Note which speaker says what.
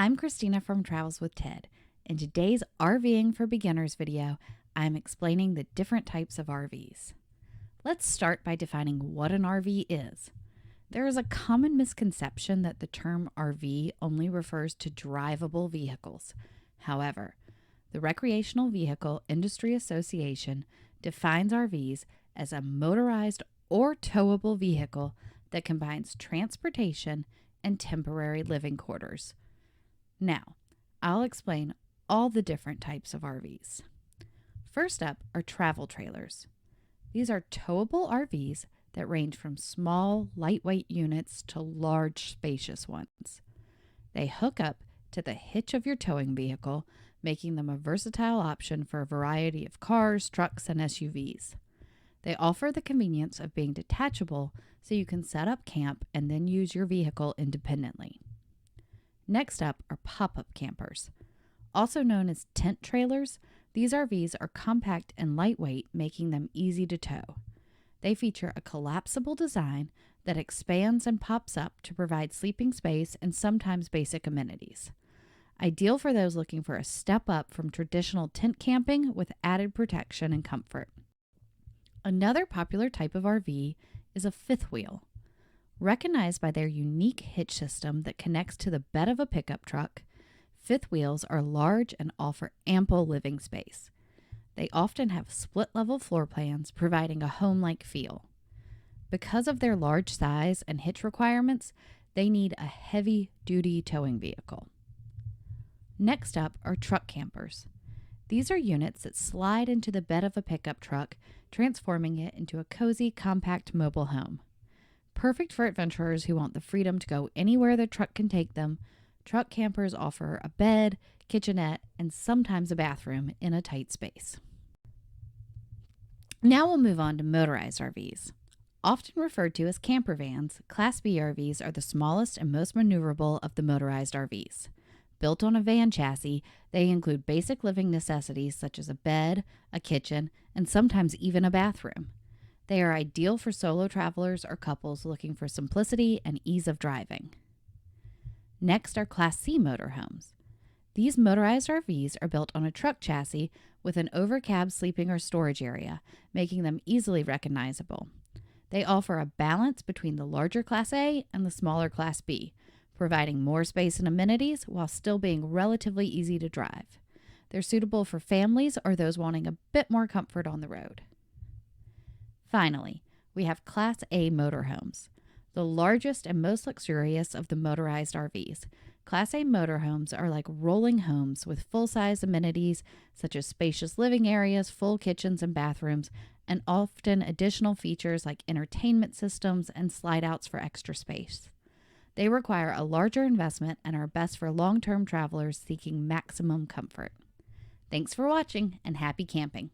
Speaker 1: I'm Christina from Travels with Ted. In today's RVing for Beginners video, I'm explaining the different types of RVs. Let's start by defining what an RV is. There is a common misconception that the term RV only refers to drivable vehicles. However, the Recreational Vehicle Industry Association defines RVs as a motorized or towable vehicle that combines transportation and temporary living quarters. Now, I'll explain all the different types of RVs. First up are travel trailers. These are towable RVs that range from small, lightweight units to large, spacious ones. They hook up to the hitch of your towing vehicle, making them a versatile option for a variety of cars, trucks, and SUVs. They offer the convenience of being detachable so you can set up camp and then use your vehicle independently. Next up are pop-up campers. Also known as tent trailers, these RVs are compact and lightweight, making them easy to tow. They feature a collapsible design that expands and pops up to provide sleeping space and sometimes basic amenities. Ideal for those looking for a step up from traditional tent camping with added protection and comfort. Another popular type of RV is a fifth wheel. Recognized by their unique hitch system that connects to the bed of a pickup truck, fifth wheels are large and offer ample living space. They often have split-level floor plans, providing a home-like feel. Because of their large size and hitch requirements, they need a heavy-duty towing vehicle. Next up are truck campers. These are units that slide into the bed of a pickup truck, transforming it into a cozy, compact mobile home. Perfect for adventurers who want the freedom to go anywhere the truck can take them, truck campers offer a bed, kitchenette, and sometimes a bathroom in a tight space. Now we'll move on to motorized RVs. Often referred to as camper vans, Class B RVs are the smallest and most maneuverable of the motorized RVs. Built on a van chassis, they include basic living necessities such as a bed, a kitchen, and sometimes even a bathroom. They are ideal for solo travelers or couples looking for simplicity and ease of driving. Next are Class C motorhomes. These motorized RVs are built on a truck chassis with an overcab sleeping or storage area, making them easily recognizable. They offer a balance between the larger Class A and the smaller Class B, providing more space and amenities while still being relatively easy to drive. They're suitable for families or those wanting a bit more comfort on the road. Finally, we have Class A motorhomes, the largest and most luxurious of the motorized RVs. Class A motorhomes are like rolling homes with full-size amenities such as spacious living areas, full kitchens and bathrooms, and often additional features like entertainment systems and slide-outs for extra space. They require a larger investment and are best for long-term travelers seeking maximum comfort. Thanks for watching and happy camping!